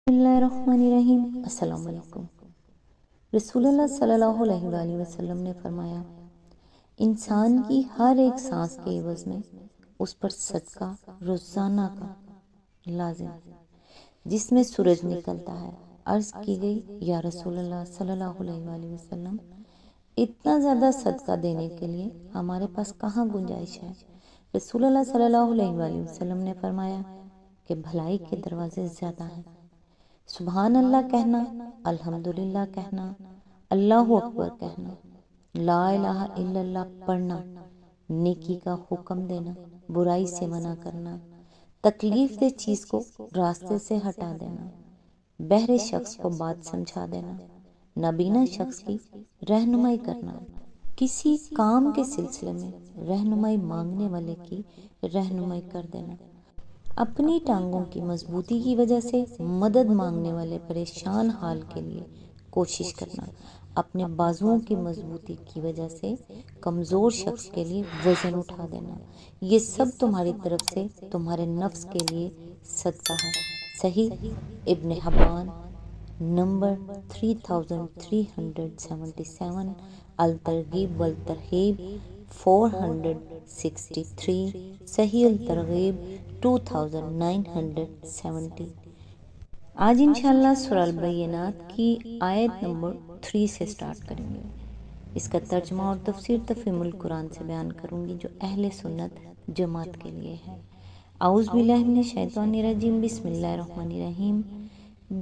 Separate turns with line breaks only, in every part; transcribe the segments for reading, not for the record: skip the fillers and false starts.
بسم اللہ الرحمن الرحیم۔ السلام علیکم۔ رسول اللہ صلی اللہ علیہ وآلہ وسلم نے فرمایا، انسان کی ہر ایک سانس کے عوض میں اس پر صدقہ روزانہ کا لازم ہے۔ جس میں سورج نکلتا ہے۔ عرض کی گئی، یا رسول اللہ صلی اللہ علیہ وآلہ وسلم، اتنا زیادہ صدقہ دینے کے لیے ہمارے پاس کہاں گنجائش ہے؟ رسول اللہ صلی اللہ علیہ وآلہ وسلم نے فرمایا کہ بھلائی کے دروازے زیادہ ہیں۔ سبحان اللہ کہنا، الحمدللہ کہنا، اللہ اکبر کہنا، لا الہ الا اللہ پڑھنا، نیکی کا حکم دینا، برائی سے منع کرنا، تکلیف دہ چیز کو راستے سے ہٹا دینا، بہرے شخص کو بات سمجھا دینا، نابینا شخص کی رہنمائی کرنا، کسی کام کے سلسلے میں رہنمائی مانگنے والے کی رہنمائی کر دینا، اپنی ٹانگوں کی مضبوطی کی وجہ سے مدد مانگنے والے پریشان حال کے لیے کوشش کرنا، اپنے بازوؤں کی مضبوطی کی وجہ سے کمزور شخص کے لیے وزن اٹھا دینا، یہ سب تمہاری طرف سے تمہارے نفس کے لیے صدقہ ہے۔ صحیح ابن حبان نمبر 3377، الترغیب والترہیب 463، صحیح الترغیب 2970۔ آج انشاءاللہ سورہ البینات کی آیت نمبر 3 سے سٹارٹ کریں گے۔ اس کا ترجمہ اور تفسیر تفہیم القرآن سے بیان کروں گی جو اہل سنت جماعت کے لیے ہے۔ اعوذ باللہ من الشیطان الرجیم، بسم اللہ الرحمن الرحیم۔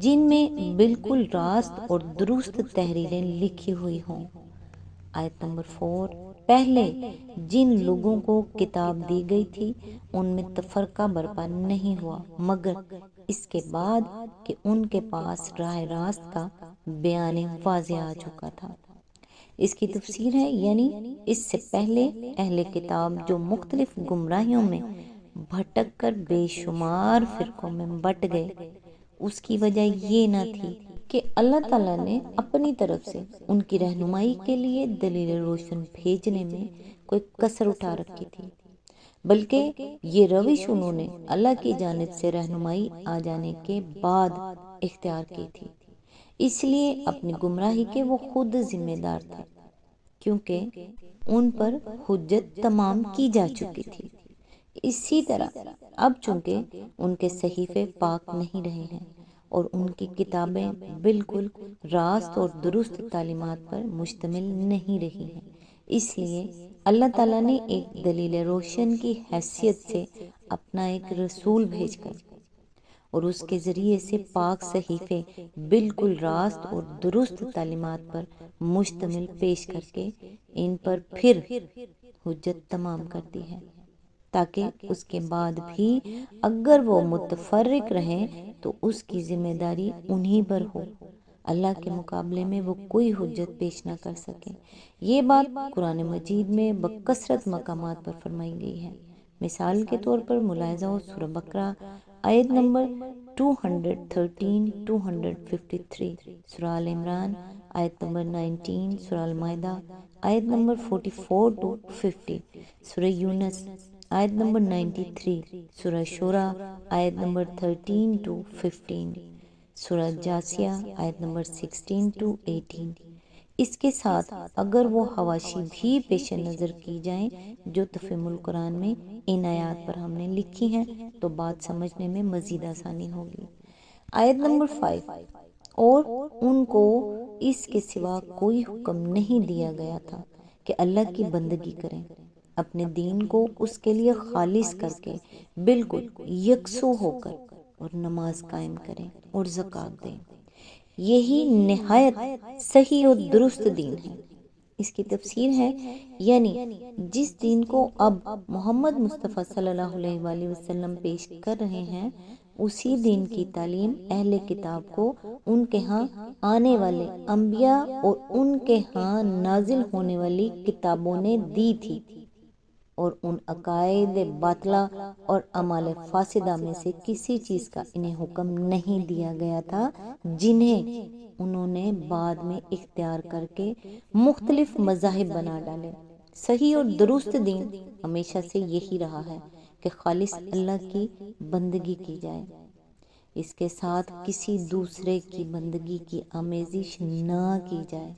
جن میں بالکل راست اور درست تحریریں لکھی ہوئی ہوں۔ آیت نمبر 4، پہلے جن لوگوں کو کتاب دی گئی تھی ان میں تفرقہ برپا نہیں ہوا مگر اس کے بعد کہ ان کے پاس راہ راست کا بیان واضح آ چکا تھا۔ اس کی تفسیر ہے، یعنی اس سے پہلے اہل کتاب جو مختلف گمراہیوں میں بھٹک کر بے شمار فرقوں میں بٹ گئے، اس کی وجہ یہ نہ تھی کہ اللہ تعالیٰ نے اپنی طرف سے ان کی رہنمائی کے لیے دلیل روشن بھیجنے میں کوئی کسر اٹھا رکھی تھی، بلکہ یہ روش انہوں نے اللہ کی جانب سے رہنمائی آ جانے کے بعد اختیار کی تھی۔ اس لیے اپنی گمراہی کے وہ خود ذمہ دار تھے، کیونکہ ان پر حجت تمام کی جا چکی تھی۔ اسی طرح اب چونکہ ان کے صحیفے پاک نہیں رہے ہیں اور ان کی کتابیں بالکل راست اور درست تعلیمات پر مشتمل نہیں رہی ہیں، اس لیے اللہ تعالیٰ نے ایک دلیل روشن کی حیثیت سے اپنا ایک رسول بھیج کر اور اس کے ذریعے سے پاک صحیفے بالکل راست اور درست تعلیمات پر مشتمل پیش کر کے ان پر پھر حجت تمام کر دی ہے، تاکہ اس کے بعد بھی اگر وہ متفرق رہیں تو اس کی ذمہ داری انہی پر ہو، اللہ کے مقابلے میں وہ کوئی حجت پیش نہ کر سکے۔ یہ بات قرآن مجید میں بکثرت مقامات پر فرمائی گئی ہے۔ مثال کے طور پر ملاحظہ ہو سورہ بقرہ آیت نمبر 213، 253، سورہ آل عمران آیت نمبر 19، سورہ المائدہ آیت نمبر 44 to 50، سورہ یونس آیت نمبر 93، سورہ شورى آیت نمبر 13 to 15، سورہ جاسیہ آیت نمبر 16 to 18۔ اس کے ساتھ اگر وہ حواشی بھی پیش نظر کی جائیں جو تفہیم القرآن میں ان آیات پر ہم نے لکھی ہیں تو بات سمجھنے میں مزید آسانی ہوگی۔ آیت نمبر 5، اور ان کو اس کے سوا کوئی حکم نہیں دیا گیا تھا کہ اللہ کی بندگی کریں، اپنے دین کو اس کے لیے خالص کر کے بالکل یکسو ہو کر اور نماز قائم کریں اور زکوٰۃ دیں، یہی نہایت صحیح اور درست دین ہے۔ اس کی تفسیر ہے، یعنی جس دین کو اب محمد مصطفیٰ صلی اللہ علیہ وآلہ وسلم پیش کر رہے ہیں، اسی دین کی تعلیم اہل کتاب کو ان کے ہاں آنے والے انبیاء اور ان کے ہاں نازل ہونے والی کتابوں نے دی تھی، اور ان عقائد باطلہ اور اعمال فاسدہ میں سے کسی چیز کا انہیں حکم نہیں دیا گیا تھا جنہیں انہوں نے بعد میں اختیار کر کے مختلف مذاہب بنا ڈالے۔ صحیح اور درست دین ہمیشہ سے یہی رہا ہے کہ خالص اللہ کی بندگی کی جائے۔ اس کے ساتھ کسی دوسرے کی بندگی کی آمیزش نہ کی جائے۔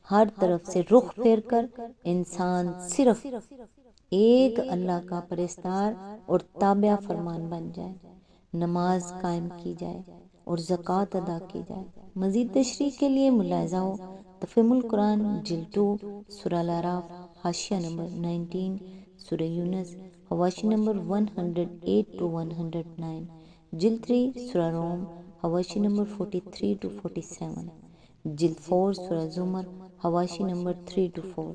ہر طرف سے رخ پھیر کر انسان صرف ایک اللہ کا پرستار اور تابع فرمان بن جائے۔ نماز قائم کی جائے اور زکوٰۃ ادا کی جائے۔ مزید تشریح کے لیے ملاحظہ ہو تفہیم القرآن جلد 2 سورہ الاعراف حاشیہ نمبر 19، سورہ یونس حواشی نمبر 108 to 109، جلد 3 سورہ روم حواشی نمبر 43 to 47، جلد 4 سورہ زمر حواشی نمبر 3 to 4۔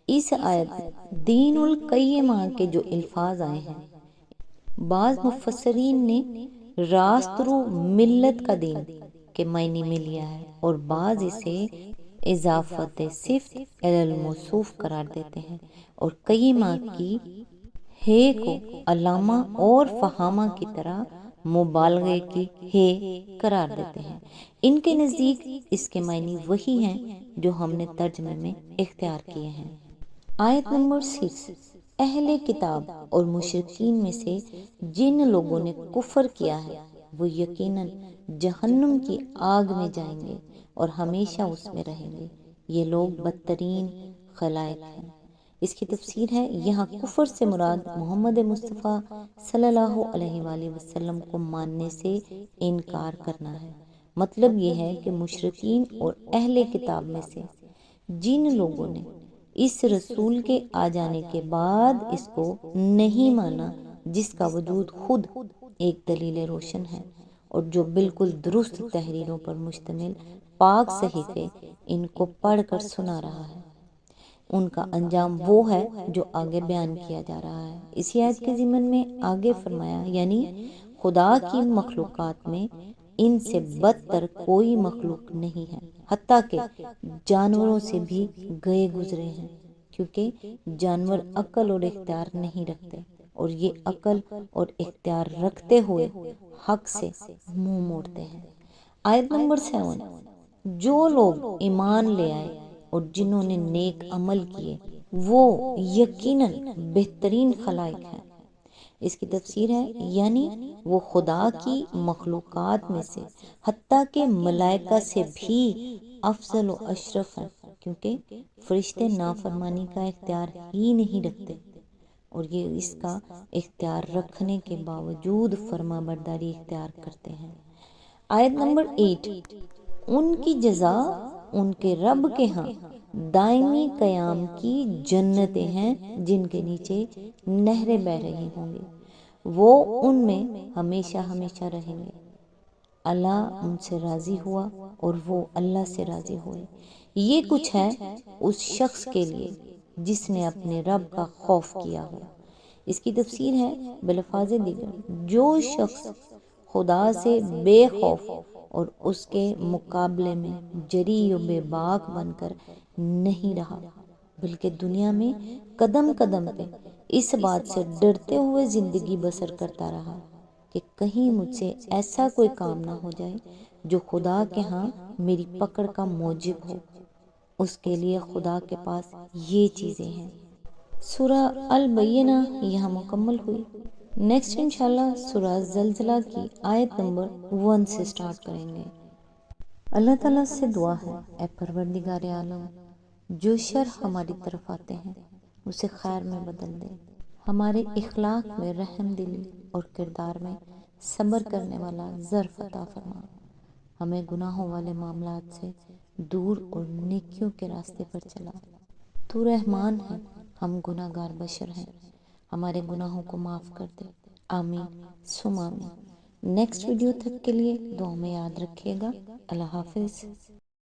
اس آیت دین القیمہ کے جو الفاظ آئے ہیں، بعض مفسرین نے راست رو ملت کا دین کے معنی میں لیا ہے، اور بعض اسے اضافت صفت الی الموصوف قرار دیتے ہیں، اور قیمہ کی ہے کو علامہ اور فہامہ کی طرح مبالغے کی ہے قرار دیتے ہیں۔ ان کے نزدیک اس کے معنی وہی ہیں جو ہم نے ترجمے میں اختیار کیے ہیں۔ آیت نمبر 6، اہل کتاب اور مشرکین میں سے جن لوگوں نے کفر کیا ہے وہ یقیناً جہنم کی آگ میں جائیں گے اور ہمیشہ اس میں رہیں گے۔ یہ لوگ بدترین خلائق ہیں۔ اس کی تفسیر ہے، یہاں کفر سے مراد محمد مصطفیٰ صلی اللہ علیہ وآلہ وسلم کو ماننے سے انکار کرنا ہے۔ مطلب یہ ہے کہ مشرکین اور اہل کتاب میں سے جن لوگوں نے اس رسول کے آ جانے کے بعد اس کو نہیں مانا، جس کا وجود خود ایک دلیل روشن ہے اور جو بالکل درست تحریروں پر مشتمل پاک صحیفے ان کو پڑھ کر سنا رہا ہے، ان کا انجام وہ ہے جو آگے بیان کیا جا رہا ہے۔ اسی آیت کے ضمن میں آگے فرمایا، یعنی خدا کی مخلوقات میں ان سے بدتر کوئی مخلوق نہیں ہے، حتیٰ کہ جانوروں سے بھی گئے گزرے ہیں، کیونکہ جانور عقل اور اختیار نہیں رکھتے، اور یہ عقل اور اختیار رکھتے ہوئے حق سے منہ موڑتے ہیں۔ آیت نمبر 7، جو لوگ ایمان لے آئے اور جنہوں نے نیک عمل کیے وہ یقیناً بہترین خلائق ہیں۔ اس کی تفسیر ہے، یعنی وہ خدا کی مخلوقات میں سے حتیٰ کہ ملائکہ سے بھی افضل و اشرف ہیں، کیونکہ فرشتے نافرمانی کا اختیار ہی نہیں رکھتے اور یہ اس کا اختیار رکھنے کے باوجود فرما برداری اختیار کرتے ہیں۔ آیت نمبر 8، ان کی جزا ان کے رب کے ہاں دائمی قیام کی جنتیں ہیں جن کے نیچے نہریں بہہ رہی ہوں گی، وہ ان میں ہمیشہ ہمیشہ رہیں گے۔ اللہ ان سے راضی ہوا اور وہ اللہ سے راضی ہوئے۔ یہ کچھ ہے اس شخص کے لیے جس نے اپنے رب کا خوف کیا ہو۔ اس کی تفسیر ہے، بلفاظ دیگر، جو شخص خدا سے بے خوف اور اس کے مقابلے میں جری و بے باک بن کر نہیں رہا، بلکہ دنیا میں قدم قدم پہ اس بات سے ڈرتے ہوئے زندگی بسر کرتا رہا کہ کہیں مجھ سے ایسا کوئی کام نہ ہو جائے جو خدا کے ہاں میری پکڑ کا موجب ہو، اس کے لیے خدا کے پاس یہ چیزیں ہیں۔ سورہ البینہ یہاں مکمل ہوئی۔ نیکسٹ انشاءاللہ سورہ زلزلہ کی آیت نمبر 1 سے سٹارٹ کریں گے۔ اللہ تعالیٰ سے دعا ہے، اے پروردگار عالم، جو شر ہماری طرف آتے ہیں اسے خیر میں بدل دے، ہمارے اخلاق میں رحم دلی اور کردار میں صبر کرنے والا ظرف عطا فرما، ہمیں گناہوں والے معاملات سے دور اور نیکیوں کے راستے پر چلا۔ تو رحمان ہے، ہم گناہ گار بشر ہیں، ہمارے گناہوں کو معاف کر دے، آمین ثم آمین۔ نیکسٹ ویڈیو تک کے لیے دعا میں یاد رکھیے گا۔ اللہ حافظ۔